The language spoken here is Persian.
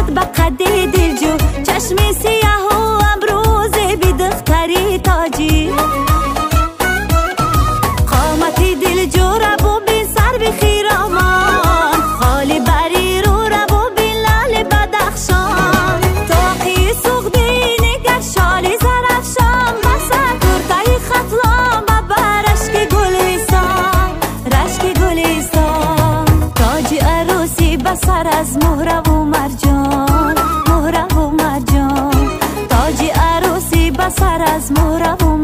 صورت به قد دلجو، چشم سیاه و ابروز بی دختری تاجی. قامت دلجو ربو بی سر بی خیرامان، خالی بری رو ربو بی لال بدخشان. تاقی سوخدی نگر شالی زرفشان، بسر کرتای خطلان ببر رشک گلستان، رشک گلستان. تاج عروسی بسر از مهره و مرجان، مهره و مرجان. تاج عروسی بسر از مهره و